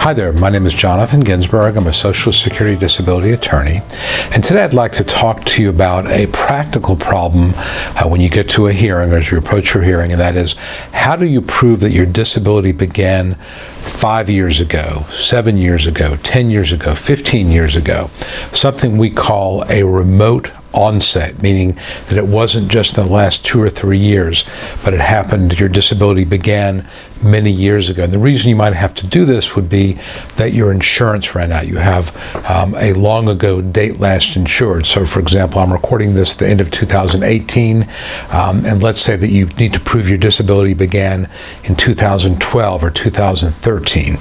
Hi there, my name is Jonathan Ginsberg. I'm a Social Security disability attorney, and today I'd like to talk to you about a practical problem when you get to a hearing or as you approach your hearing, and that is, how do you prove that your disability began 5 years ago, 7 years ago, 10 years ago, 15 years ago, something we call a remote onset, meaning that it wasn't just in the last 2 or 3 years, but it happened, your disability began many years ago. And the reason you might have to do this would be that your insurance ran out. You have a long ago date last insured. So for example, I'm recording this at the end of 2018, and let's say that you need to prove your disability began in 2012 or 2013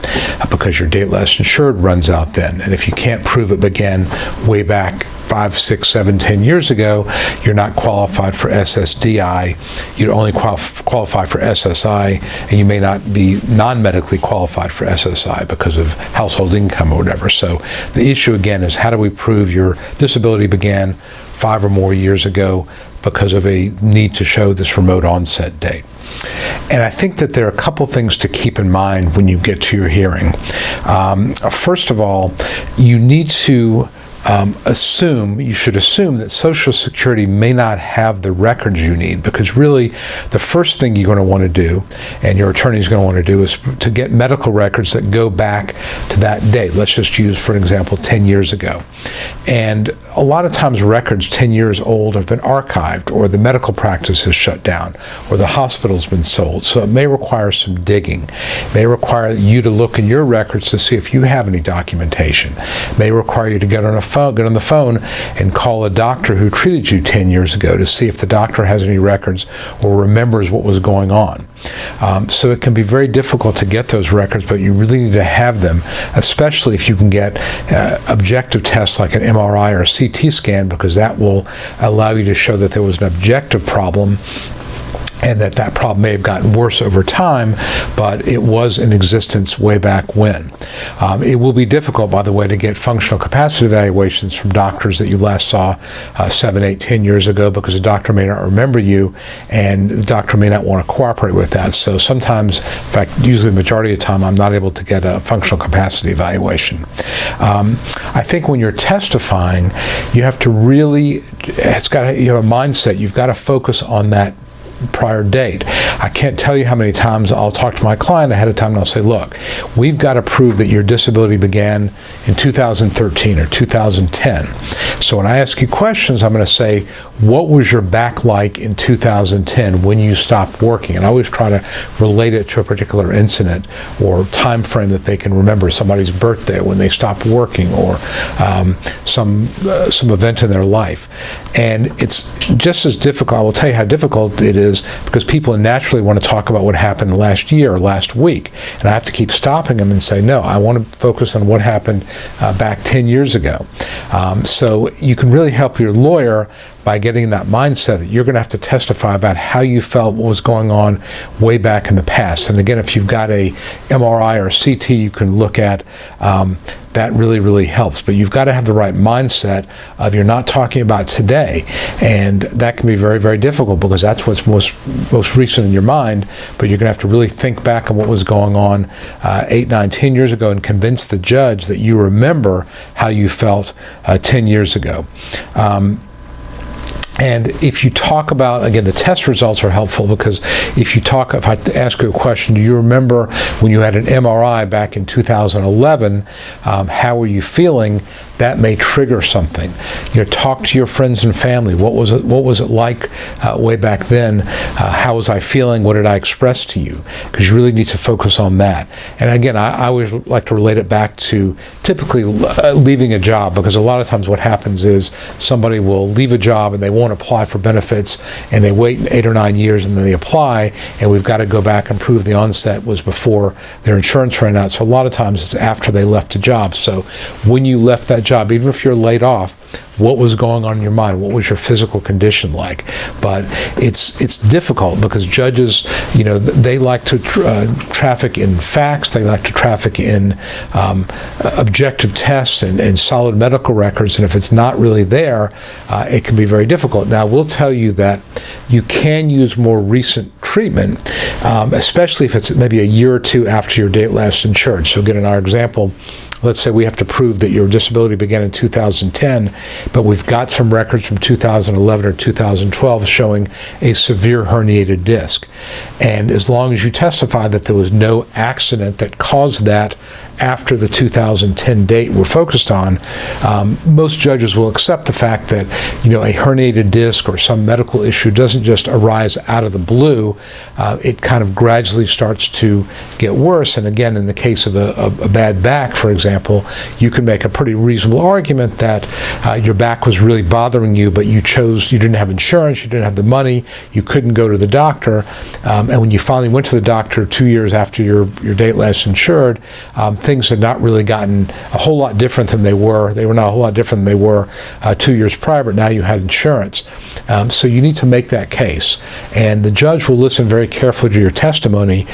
because your date last insured runs out then. And if you can't prove it began way back 5, 6, 7, 10 years ago, you're not qualified for SSDI. You'd only qualify for SSI, and you may not be non-medically qualified for SSI because of household income or whatever. So the issue again is, how do we prove your disability began 5 or more years ago because of a need to show this remote onset date? And I think that there are a couple things to keep in mind when you get to your hearing. First of all, you need to you should assume that Social Security may not have the records you need, because really the first thing you're going to want to do, and your attorney is going to want to do, is to get medical records that go back to that date. Let's just use, for example, 10 years ago. And a lot of times records 10 years old have been archived, or the medical practice has shut down, or the hospital's been sold. So it may require some digging. It may require you to look in your records to see if you have any documentation. It may require you to get on the phone and call a doctor who treated you 10 years ago to see if the doctor has any records or remembers what was going on. So it can be very difficult to get those records, but you really need to have them, especially if you can get objective tests like an MRI or a CT scan, because that will allow you to show that there was an objective problem and that problem may have gotten worse over time, but it was in existence way back when. It will be difficult, by the way, to get functional capacity evaluations from doctors that you last saw 7, 8, 10 years ago, because the doctor may not remember you, and the doctor may not want to cooperate with that. So sometimes, in fact, usually the majority of the time, I'm not able to get a functional capacity evaluation. I think when you're testifying, you have to really, you have a mindset, you've got to focus on that prior date. I can't tell you how many times I'll talk to my client ahead of time and I'll say, look, we've got to prove that your disability began in 2013 or 2010. So when I ask you questions, I'm going to say, what was your back like in 2010 when you stopped working? And I always try to relate it to a particular incident or time frame that they can remember, somebody's birthday, when they stopped working, or some event in their life. And it's just as difficult. I will tell you how difficult it is, because people naturally want to talk about what happened last year or last week, and I have to keep stopping them and say, no, I want to focus on what happened back 10 years ago. So you can really help your lawyer by getting that mindset that you're going to have to testify about how you felt, what was going on way back in the past. And again, if you've got a MRI or a CT you can look at, that really helps. But you've got to have the right mindset of, you're not talking about today, and that can be very difficult, because that's what's most recent in your mind. But you're going to have to really think back on what was going on 8, 9, 10 years ago and convince the judge that you remember how you felt 10 years ago. And if you talk about, again, the test results are helpful, because if I ask you a question, do you remember when you had an MRI back in 2011, how were you feeling? That may trigger something. Talk to your friends and family. What was it like way back then? How was I feeling? What did I express to you? Because you really need to focus on that. And again, I always like to relate it back to typically leaving a job, because a lot of times what happens is somebody will leave a job and they won't apply for benefits, and they wait 8 or 9 years and then they apply, and we've got to go back and prove the onset was before their insurance ran out. So a lot of times it's after they left a job. So when you left that job, even if you're laid off, what was going on in your mind? What was your physical condition like? But it's difficult, because judges, they like to traffic in facts. They like to traffic in objective tests and solid medical records. And if it's not really there, it can be very difficult. Now, we'll tell you that you can use more recent treatment, especially if it's maybe a year or two after your date last insured. So again, in our example, let's say we have to prove that your disability began in 2010, but we've got some records from 2011 or 2012 showing a severe herniated disc. And as long as you testify that there was no accident that caused that after the 2010 date we're focused on, most judges will accept the fact that, you know, a herniated disc or some medical issue doesn't just arise out of the blue. It kind of gradually starts to get worse. And again, in the case of a bad back, for example, you can make a pretty reasonable argument that your back was really bothering you, but you didn't have insurance, you didn't have the money, you couldn't go to the doctor, and when you finally went to the doctor 2 years after your date last insured, things had not really gotten a whole lot different than they were. They were not a whole lot different than they were 2 years prior, but now you had insurance. So you need to make that case. And the judge will listen very carefully to your testimony.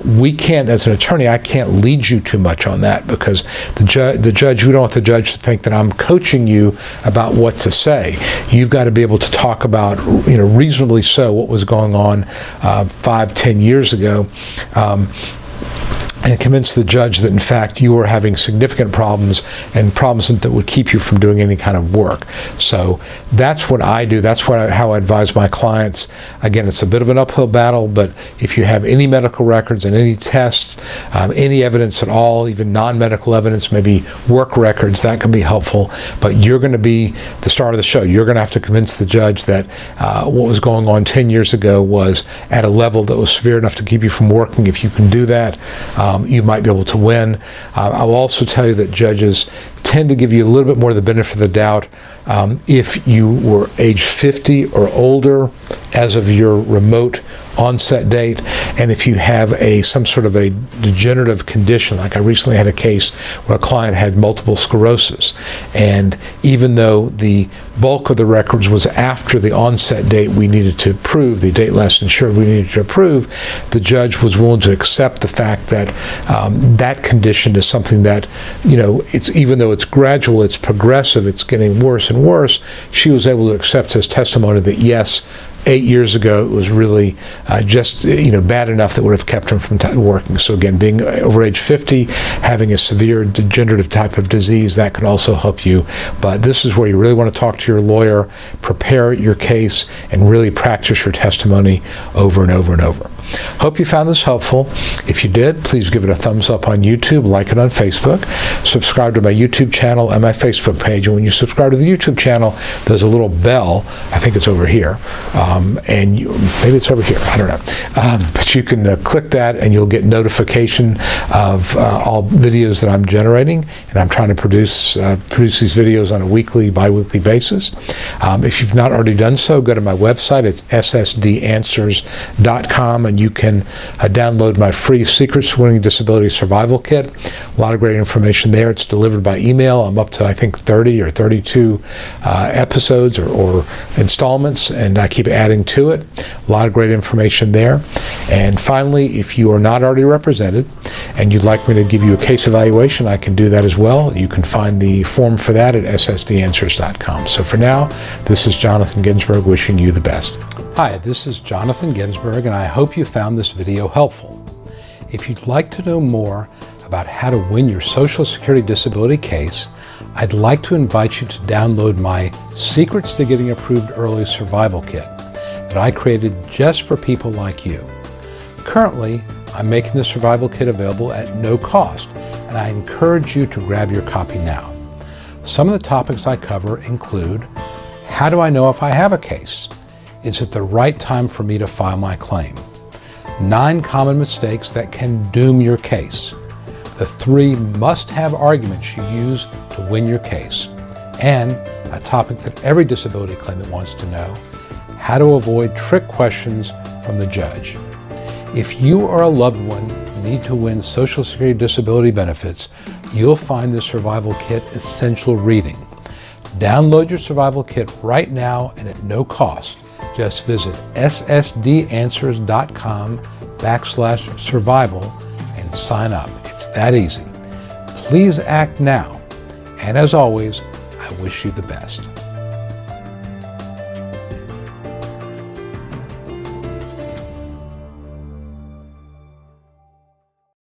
We can't, as an attorney, I can't lead you too much on that, because the judge, we don't want the judge to think that I'm coaching you about what to say. You've got to be able to talk about, you know, reasonably so what was going on 5-10 years ago. And convince the judge that, in fact, you were having significant problems and problems that would keep you from doing any kind of work. So that's what I do. That's how I advise my clients. Again, it's a bit of an uphill battle, but if you have any medical records and any tests, any evidence at all, even non-medical evidence, maybe work records, that can be helpful. But you're going to be the star of the show. You're going to have to convince the judge that what was going on 10 years ago was at a level that was severe enough to keep you from working. If you can do that, you might be able to win. I'll also tell you that judges tend to give you a little bit more of the benefit of the doubt if you were age 50 or older as of your remote onset date, and if you have some sort of a degenerative condition. Like I recently had a case where a client had multiple sclerosis, and even though the bulk of the records was after the onset date we needed to prove, the date last insured we needed to approve, the judge was willing to accept the fact that that condition is something that, you know, even though it's gradual, it's progressive, it's getting worse and worse. She was able to accept his testimony that yes, 8 years ago, it was really just bad enough that would have kept him from working. So again, being over age 50, having a severe degenerative type of disease, that can also help you. But this is where you really want to talk to your lawyer, prepare your case, and really practice your testimony over and over and over. Hope you found this helpful. If you did, please give it a thumbs up on YouTube, like it on Facebook, subscribe to my YouTube channel and my Facebook page. And when you subscribe to the YouTube channel, there's a little bell. I think it's over here. Maybe it's over here. I don't know. But you can click that and you'll get notification of all videos that I'm generating. And I'm trying to produce these videos on a weekly, bi-weekly basis. If you've not already done so, go to my website. It's SSDanswers.com, and you can download my free Secrets to Winning Disability Survival Kit. A lot of great information there. It's delivered by email. I'm up to, I think, 30 or 32 episodes or installments, and I keep adding to it. A lot of great information there. And finally, if you are not already represented and you'd like me to give you a case evaluation, I can do that as well. You can find the form for that at ssdanswers.com. So for now, this is Jonathan Ginsberg wishing you the best. Hi, this is Jonathan Ginsberg, and I hope you found this video helpful. If you'd like to know more about how to win your Social Security disability case, I'd like to invite you to download my Secrets to Getting Approved Early Survival Kit that I created just for people like you. Currently, I'm making the survival kit available at no cost, and I encourage you to grab your copy now. Some of the topics I cover include: how do I know if I have a case? Is it the right time for me to file my claim? 9 common mistakes that can doom your case. The 3 must-have arguments you use to win your case. And a topic that every disability claimant wants to know: how to avoid trick questions from the judge. If you or a loved one need to win Social Security disability benefits, you'll find the Survival Kit essential reading. Download your Survival Kit right now and at no cost. Just visit ssdanswers.com/survival and sign up. It's that easy. Please act now. And as always, I wish you the best.